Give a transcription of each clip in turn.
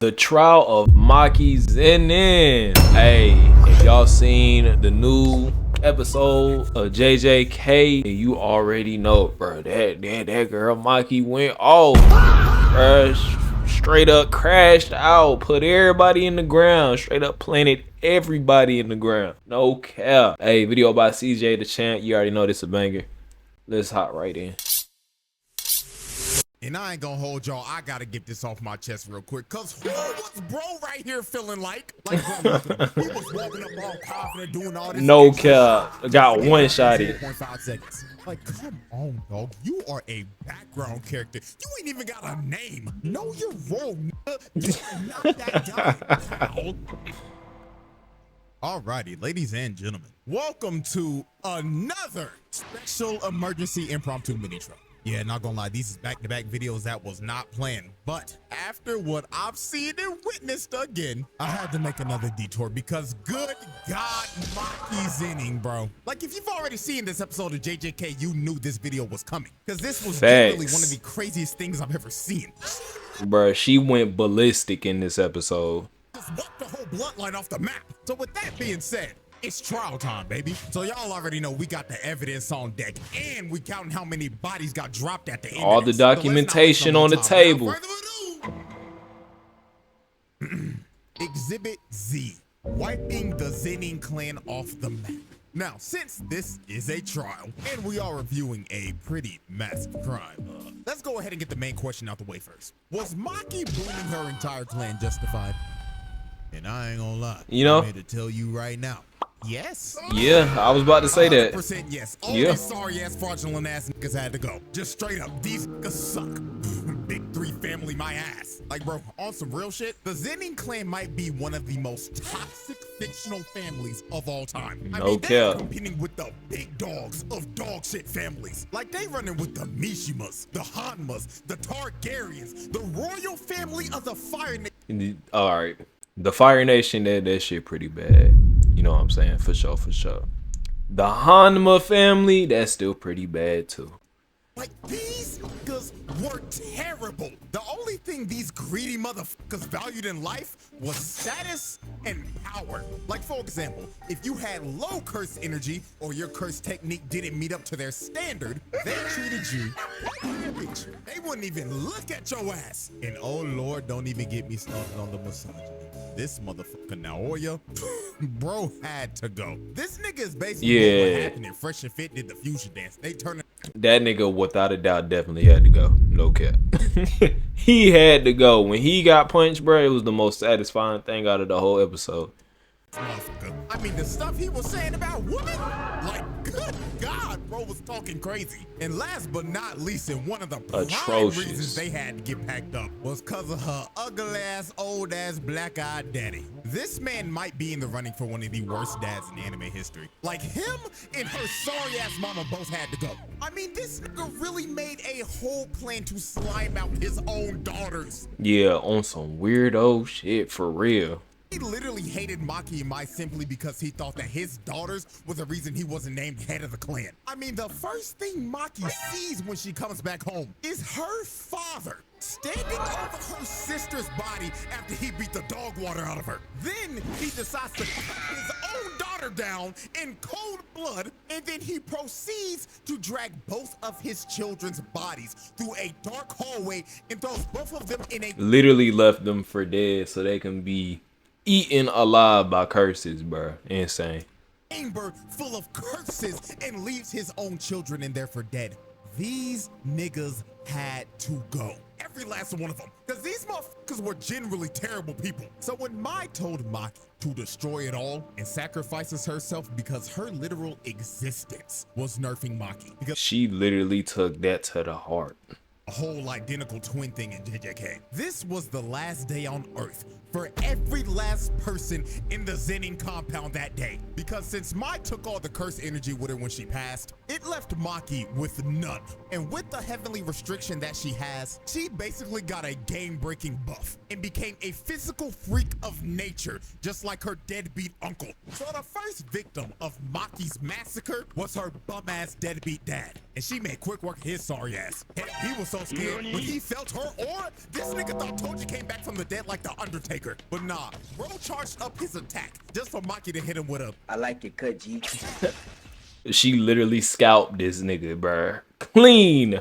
The trial of MAKI ZENIN. Hey, if y'all seen the new episode of JJK, you already know, bro. That girl MAKI went off, bro. Straight up crashed out, put everybody in the ground, straight up planted everybody in the ground. No cap. Hey, video by CJ DaChamp. You already know this a banger. Let's hop right in. And I ain't gonna hold y'all, I gotta get this off my chest real quick, cause who was bro right here feeling like he was walking up all confident doing all this. No cap. I got one shot in. 0.5 seconds. Like, come on, dog. You are a background character. You ain't even got a name. Know your role, nigga. You are not that guy. Alrighty, ladies and gentlemen, welcome to another special emergency impromptu mini truck. Yeah, not gonna lie, these is back-to-back videos that was not planned, but after what I've seen and witnessed again, I had to make another detour because good God, MAKI ZENIN, bro. Like, if you've already seen this episode of JJK, you knew this video was coming because this was literally one of the craziest things I've ever seen. Bro, she went ballistic in this episode. Just walked the whole bloodline off the map. So with that being said, it's trial time, baby. So y'all already know we got the evidence on deck, and we counting how many bodies got dropped at the end. All the documentation on the table. Exhibit Z, wiping the ZENIN clan off the map. Now, since this is a trial, and we are reviewing a pretty massive crime, let's go ahead and get the main question out the way first. Was MAKI booting her entire clan justified? And I ain't gonna lie, you know, I'm here to tell you right now. Yes. Yeah, I was about to say that. 100% yes. All these sorry ass fraudulent ass niggas had to go. Just straight up, these niggas suck. Big three family my ass. Like, bro, on some real shit, the ZENIN clan might be one of the most toxic fictional families of all time. I mean, they're competing with the big dogs of dog shit families. Like, they running with the Mishimas, the Hanmas, the Targaryens, the royal family of the Fire Nation. All right, the Fire Nation, that shit pretty bad. You know what I'm saying? For sure, for sure. The Hanma family, that's still pretty bad too. Like, these niggas were terrible. The only thing these greedy motherfuckers valued in life was status and power. Like, for example, if you had low curse energy or your curse technique didn't meet up to their standard, they treated you like a bitch. They wouldn't even look at your ass. And oh Lord, don't even get me started on the misogyny. This motherfucker Naoya, bro, had to go. This nigga is basically what happened in Fresh and Fit did the fusion dance. They turned that nigga without a doubt definitely had to go. No cap. He had to go. When he got punched, bro, it was the most satisfying thing out of the whole episode. I mean, the stuff he was saying about women, like, good God, bro was talking crazy. And last but not least, and one of the prime reasons they had to get packed up was because of her ugly ass, old ass, black-eyed daddy. This man might be in the running for one of the worst dads in anime history. Like, him and her sorry ass mama both had to go. I mean, this nigga really made a whole plan to slime out his own daughters. Yeah, on some weirdo shit, for real. He literally hated MAKI and Mai simply because he thought that his daughters was the reason he wasn't named head of the clan. I mean, the first thing MAKI sees when she comes back home is her father standing over her sister's body after he beat the dog water out of her. Then he decides to cut his own daughter down in cold blood, and then he proceeds to drag both of his children's bodies through a dark hallway and throws both of them in a... Literally left them for dead so they can be eaten alive by curses, bro. Insane. Chamber full of curses and leaves his own children in there for dead. These niggas had to go. Every last one of them. Because these motherfuckers were generally terrible people. So when Mai told MAKI to destroy it all and sacrifices herself because her literal existence was nerfing MAKI. Because she literally took that to the heart. A whole identical twin thing in JJK. This was the last day on Earth for every last person in the ZENIN compound that day. Because since Mai took all the curse energy with her when she passed, it left MAKI with none. And with the heavenly restriction that she has, she basically got a game-breaking buff and became a physical freak of nature, just like her deadbeat uncle. So the first victim of MAKI's massacre was her bum-ass deadbeat dad. and she made quick work of his sorry ass. Heck, he was so scared when he felt her aura, this nigga thought Toji came back from the dead like the Undertaker. But nah, bro charged up his attack just for Maki to hit him with a I like it cut, G. She literally scalped this nigga, bruh. Clean.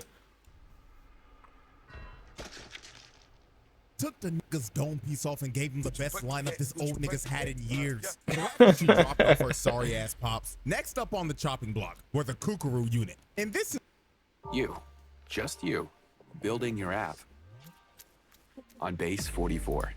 took the nigga's dome piece off and gave him the best lineup this old nigga's had in years. She dropped off her sorry ass pops. Next up on the chopping block were the Kukuru unit. And this is You, just you, building your app on base 44.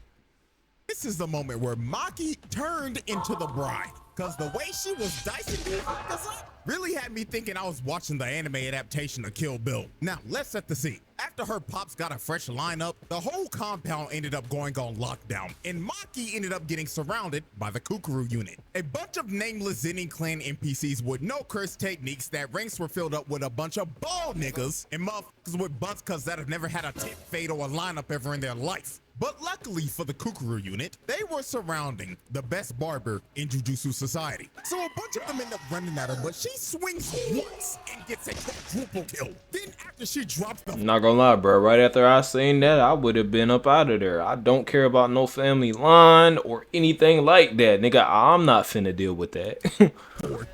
This is the moment where Maki turned into the bride. Cause the way she was dicing these niggas up really had me thinking I was watching the anime adaptation of Kill Bill. Now, let's set the scene. After her pops got a fresh lineup, the whole compound ended up going on lockdown, and Maki ended up getting surrounded by the Kukuru unit. A bunch of nameless ZENIN clan NPCs with no curse techniques that ranks were filled up with a bunch of bald niggas and motherfuckers with butts cause that have never had a tip fade or a lineup ever in their life. But luckily for the Kukuru unit, they were surrounding the best barber in Jujutsu Society. So a bunch of them end up running at her, but she swings once and gets a quadruple kill. Then after she drops the— Not gonna lie, bro. Right after I seen that, I would have been up out of there. I don't care about no family line or anything like that, nigga. I'm not finna deal with that.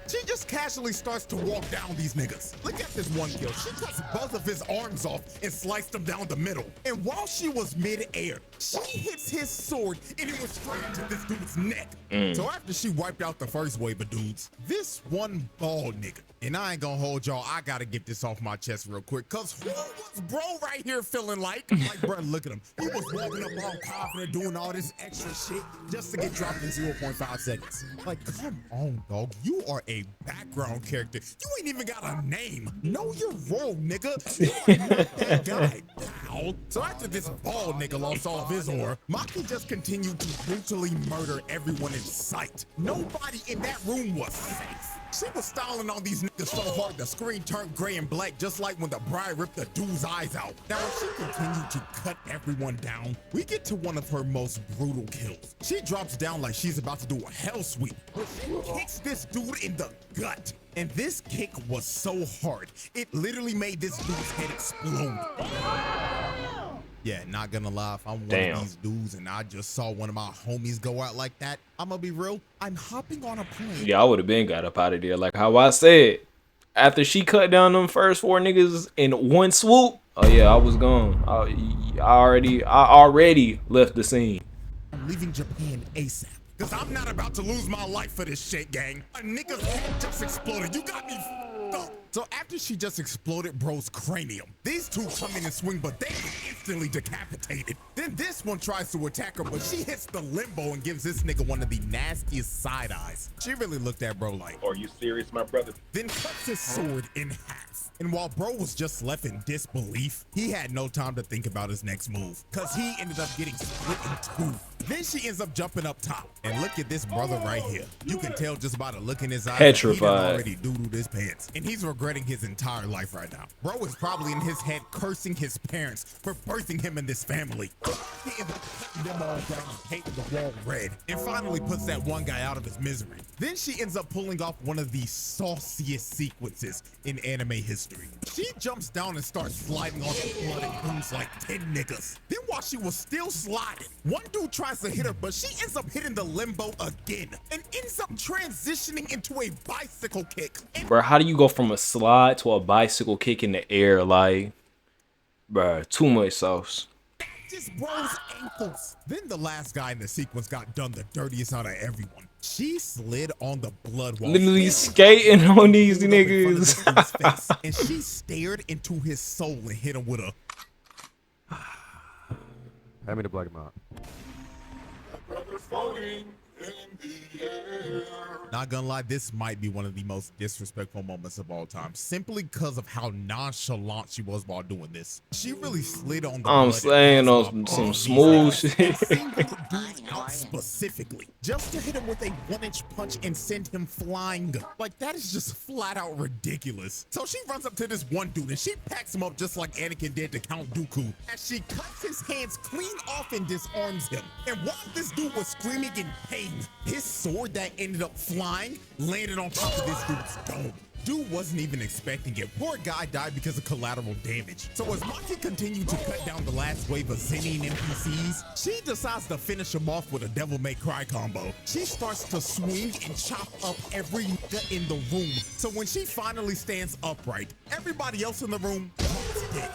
She just casually starts to walk down these niggas. Look at this one kill. She cuts both of his arms off and sliced them down the middle. And while she was mid-air, she hits his sword and it was straight into this dude's neck. So after she wiped out the first wave of dudes, this one bald nigga, and I ain't gonna hold y'all, I gotta get this off my chest real quick, cause who was bro right here feeling like bro, look at him. He was walking up all confident, doing all this extra shit just to get dropped in 0.5 seconds. Like, come on, dog. You are a background character. You ain't even got a name. Know your role, nigga. You are not that guy. Ow. So after this bald nigga lost all of his aura, Maki just continued to brutally murder everyone in sight. Nobody in that room was safe. She was styling on these niggas so hard the screen turned gray and black, just like when the bride ripped the dude's eyes out. Now, as she continued to cut everyone down, we get to one of her most brutal kills. She drops down like she's about to do a hell sweep, but she kicks this dude in the gut. And this kick was so hard, it literally made this dude's head explode. Yeah, not gonna lie, if I'm one of these dudes and I just saw one of my homies go out like that, I'm gonna be real, I'm hopping on a plane. Yeah, I would have been got up out of there. Like how I said, after she cut down them first 4 niggas in one swoop, oh yeah, I was gone. I already left the scene. I'm leaving Japan ASAP, cause I'm not about to lose my life for this shit, gang. A nigga's head just exploded. You got me f***ed up. So after she just exploded bro's cranium, these two come in and swing, but they get instantly decapitated. Then this one tries to attack her, but she hits the limbo and gives this nigga one of the nastiest side eyes. She really looked at bro like, "Are you serious, my brother?" Then cuts his sword in half. And while bro was just left in disbelief, he had no time to think about his next move, cause he ended up getting split in 2. Then she ends up jumping up top. And look at this brother right here. You can tell just by the look in his eyes Petrified. that he done already doodled his pants. And he's regretting his entire life right now. Bro is probably in his head cursing his parents for birthing him in this family. He ends up cutting them all down and painting the wall red. And finally puts that one guy out of his misery. Then she ends up pulling off one of the sauciest sequences in anime history. She jumps down and starts sliding on the blood and booms like 10 niggas. Then while she was still sliding, one dude tries to hit her, but she ends up hitting the limbo again and ends up transitioning into a bicycle kick. Bro, how do you go from a slide to a bicycle kick in the air? Like, bro, too much sauce. Just bro's ankles. Then the last guy in the sequence got done the dirtiest out of everyone. She slid on the blood wall, Literally skating on these niggas. And she stared into his soul and hit him with a Hand me the black amount. Not gonna lie, this might be one of the most disrespectful moments of all time, simply because of how nonchalant she was while doing this. She really slid on the I'm blood saying and on some smooth shit. singled dudes out specifically just to hit him with a 1-inch punch and send him flying. Like, that is just flat out ridiculous. So she runs up to this one dude and she packs him up just like Anakin did to Count Dooku, as she cuts his hands clean off and disarms him. And while this dude was screaming in pain, bang. His sword that ended up flying landed on top of this dude's dome. Dude wasn't even expecting it. Poor guy died because of collateral damage. So as Maki continued to cut down the last wave of ZENIN NPCs, she decides to finish him off with a Devil May Cry combo. She starts to swing and chop up every nigga in the room. So when she finally stands upright, everybody else in the room is dead.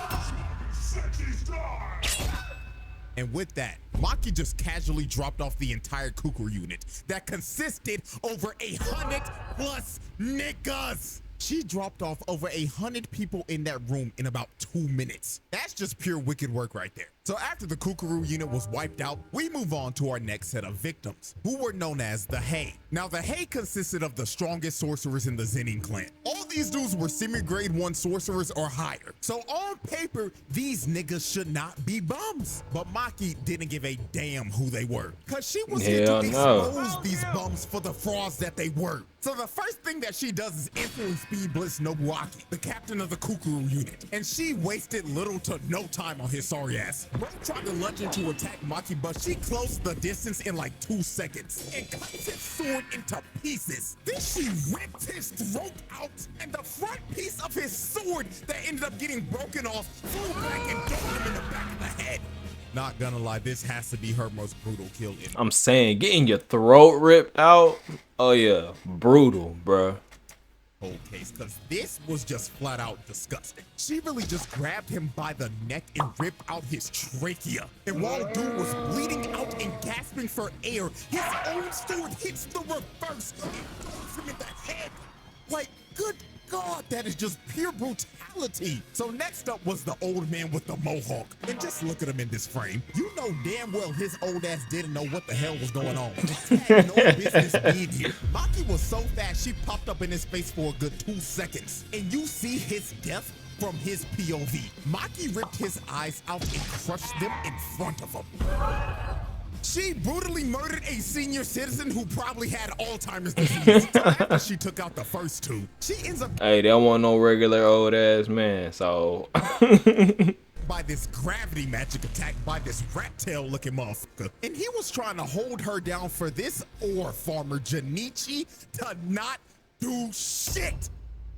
And with that, Maki just casually dropped off the entire Kukuru unit that consisted over 100+ niggas. She dropped off over 100 people in that room in about 2 minutes. That's just pure wicked work right there. So after the Kukuru unit was wiped out, we move on to our next set of victims, who were known as the Hei. Now the Hei consisted of the strongest sorcerers in the ZENIN clan. All these dudes were semi-grade 1 sorcerers or higher. So on paper, these niggas should not be bums. But Maki didn't give a damn who they were, cause she was here to expose these bums for the frauds that they were. So the first thing that she does is instantly speed blitz Nobuaki, the captain of the Kukuru unit. And she wasted little to no time on his sorry ass. Bro tried to lunge in to attack Maki, but she closed the distance in like 2 seconds and cuts his sword into pieces. Then she ripped his throat out, and the front piece of his sword that ended up getting broken off flew back and hit him in the back of the head. Not gonna lie, this has to be her most brutal kill in. I'm saying, getting your throat ripped out. Oh yeah, brutal, bruh. Whole case, because this was just flat out disgusting. She really just grabbed him by the neck and ripped out his trachea. And while dude was bleeding out and gasping for air, his own sword hits the reverse and throws him in the head. Like, good God, that is just pure brutality. So next up was the old man with the mohawk. And just look at him in this frame. You know damn well his old ass didn't know what the hell was going on. He had no business being here. Maki was so fast, she popped up in his face for a good 2 seconds. And you see his death from his POV. Maki ripped his eyes out and crushed them in front of him. She brutally murdered a senior citizen who probably had Alzheimer's disease. So after she took out the first 2, she ends up Hey, that wasn't no regular old ass man, so by this gravity magic attack by this rat tail looking motherfucker. And he was trying to hold her down for this ore farmer Junichi to not do shit.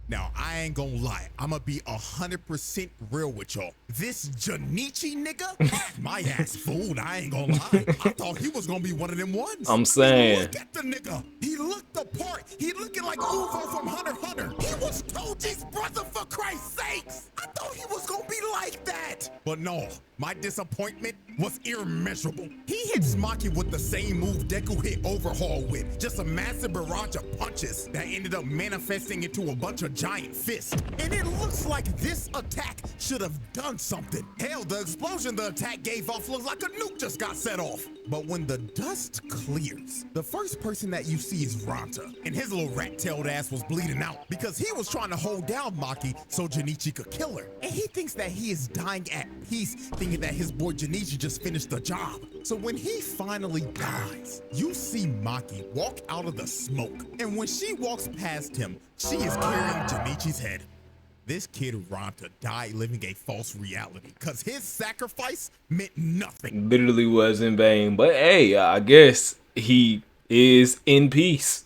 Now, I ain't gonna lie, I'ma be 100% real with y'all. This Junichi nigga, my ass fooled, I ain't gonna lie. I thought he was gonna be one of them ones. I'm saying. Look at the nigga. He looked the part. He looking like Uvo from Hunter x Hunter. He was Toji's brother, for Christ's sakes. I thought he was gonna be like that. But no, my disappointment was immeasurable. He hits Maki with the same move Deku hit Overhaul with. Just a massive barrage of punches that ended up manifesting into a bunch of giant fists. And it looks like this attack should have done something. Hell, the explosion the attack gave off looks like a nuke just got set off. But when the dust clears, the first person that you see is Ranta. And his little rat-tailed ass was bleeding out because he was trying to hold down Maki so Junichi could kill her. And he thinks that he is dying at peace, thinking that his boy Junichi just finished the job. So when he finally dies, you see Maki walk out of the smoke. And when she walks past him, she is carrying Junichi's head. This kid Ranta died living a false reality because his sacrifice meant nothing. Literally was in vain. But hey, I guess he is in peace.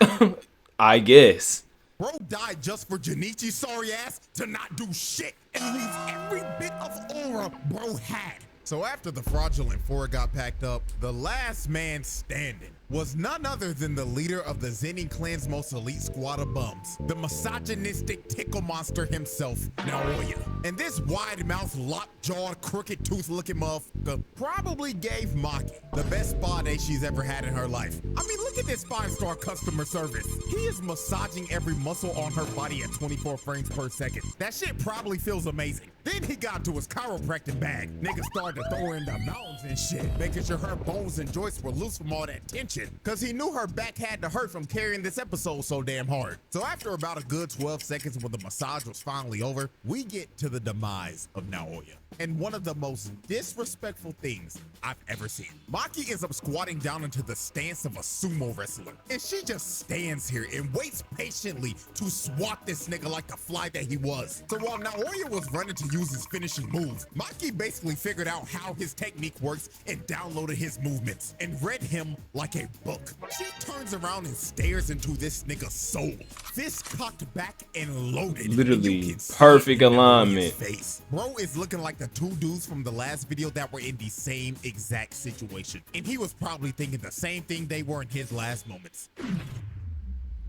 I guess. Bro died just for Junichi's sorry ass to not do shit and lose every bit of aura bro had. So after the fraudulent four got packed up, the last man standing was none other than the leader of the ZENIN clan's most elite squad of bums, the misogynistic tickle monster himself, Naoya. And this wide-mouthed, lockjawed, crooked-toothed looking motherfucker probably gave Maki the best spa day she's ever had in her life. I mean, look at this 5-star customer service. He is massaging every muscle on her body at 24 frames per second. That shit probably feels amazing. Then he got to his chiropractic bag. Niggas started to throw her in the mountains and shit, making sure her bones and joints were loose from all that tension. Cause he knew her back had to hurt from carrying this episode so damn hard. So after about a good 12 seconds when the massage was finally over, we get to the demise of Naoya. and one of the most disrespectful things I've ever seen. Maki ends up squatting down into the stance of a sumo wrestler, and she just stands here and waits patiently to swat this nigga like the fly that he was. So while Naoya was running to use his finishing move, Maki basically figured out how his technique works and downloaded his movements and read him like a book. She turns around and stares into this nigga's soul, fist cocked back and loaded. Literally perfect alignment. Face. Bro is looking like the two dudes from the last video that were in the same exact situation, and he was probably thinking the same thing they were in his last moments.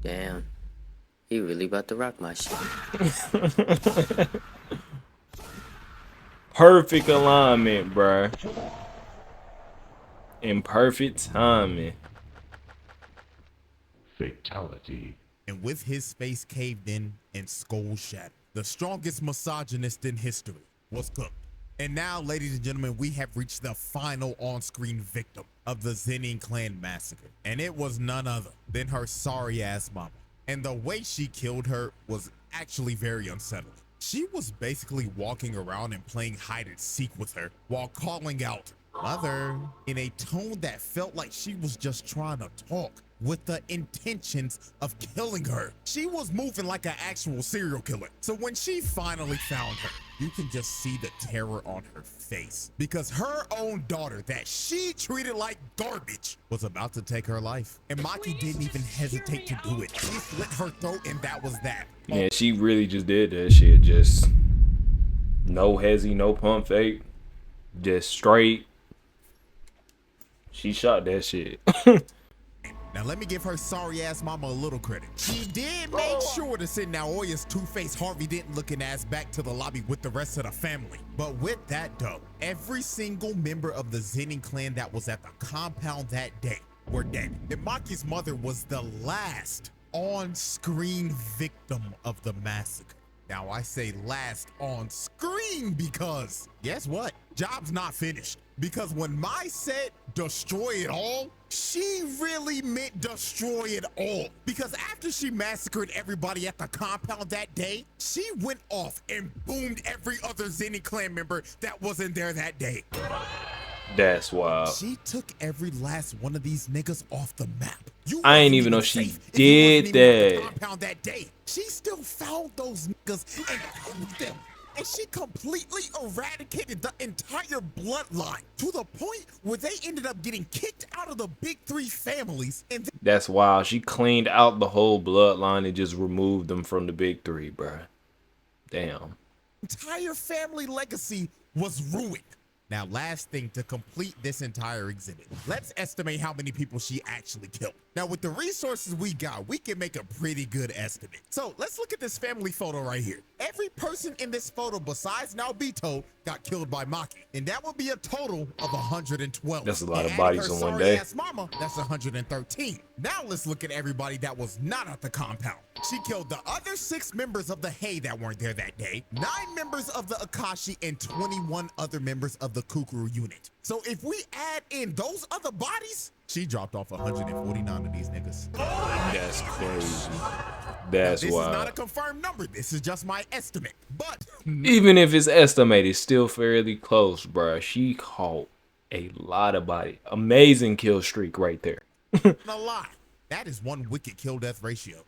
Damn, he really about to rock my shit. Perfect alignment, bruh. In perfect timing. Fatality. And with his face caved in and skull shattered, the strongest misogynist in history was cooked. And now, ladies and gentlemen, we have reached the final on-screen victim of the ZENIN clan massacre. And it was none other than her sorry-ass mama. And the way she killed her was actually very unsettling. She was basically walking around and playing hide and seek with her while calling out, "Mother," in a tone that felt like she was just trying to talk with the intentions of killing her. She was moving like an actual serial killer. So when she finally found her, you can just see the terror on her face, because her own daughter that she treated like garbage was about to take her life. And Maki didn't even hesitate to do it. She slit her throat, and that was that. Yeah, she really just did that shit. Just no hezzy, no pump fake. Just straight. She shot that shit. Now let me give her sorry ass mama a little credit. She did make sure to send Naoya's two-faced Harvey Dent looking ass back to the lobby with the rest of the family. But with that though, every single member of the ZENIN clan that was at the compound that day were dead. And Maki's mother was the last on-screen victim of the massacre. Now I say last on screen because guess what? Job's not finished. Because when Mai said destroy it all, she really meant destroy it all. Because after she massacred everybody at the compound that day, she went off and boomed every other ZENIN clan member that wasn't there that day. That's wild. She took every last one of these niggas off the map. I ain't even know she did that. Compound that day. She still found those niggas and killed them. And she completely eradicated the entire bloodline to the point where they ended up getting kicked out of the big three families. And that's wild. She cleaned out the whole bloodline and just removed them from the big three, bruh. Damn. Entire family legacy was ruined. Now, last thing to complete this entire exhibit, let's estimate how many people she actually killed. Now, with the resources we got, we can make a pretty good estimate. So let's look at this family photo right here. Every person in this photo besides Naobito got killed by Maki, and that would be a total of 112. That's a lot of bodies in one day. Mama, that's 113. Now let's look at everybody that was not at the compound. She killed the other 6 members of the Hei that weren't there that day, 9 members of the Akashi, and 21 other members of the Kukuru unit. So if we add in those other bodies, she dropped off 149 of these niggas. That's crazy. That's this wild. This is not a confirmed number. This is just my estimate. But even if it's estimated, still fairly close, bruh. She caught a lot of bodies. Amazing kill streak right there. A lot. That is one wicked kill death ratio.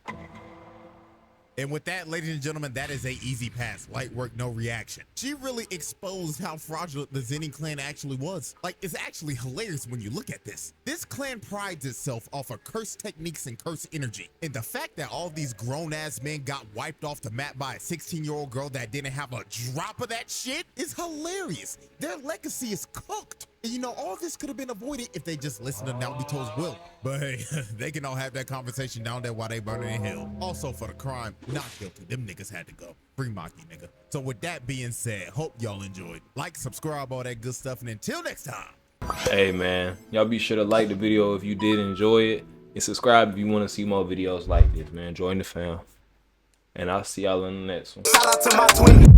And with that, ladies and gentlemen, that is a easy pass. Light work, no reaction. She really exposed how fraudulent the ZENIN clan actually was. Like, it's actually hilarious when you look at this. This clan prides itself off of cursed techniques and cursed energy. And the fact that all these grown-ass men got wiped off the map by a 16-year-old girl that didn't have a drop of that shit is hilarious. Their legacy is cooked. And you know, all this could have been avoided if they just listened to Naobito's will. But hey, they can all have that conversation down there while they burning in hell. Also, for the crime, not guilty. Them niggas had to go. Free Maki, nigga. So with that being said, hope y'all enjoyed. Like, subscribe, all that good stuff. And until next time. Hey, man. Y'all be sure to like the video if you did enjoy it. And subscribe if you want to see more videos like this, man. Join the fam. And I'll see y'all in the next one. Shout out to my twin.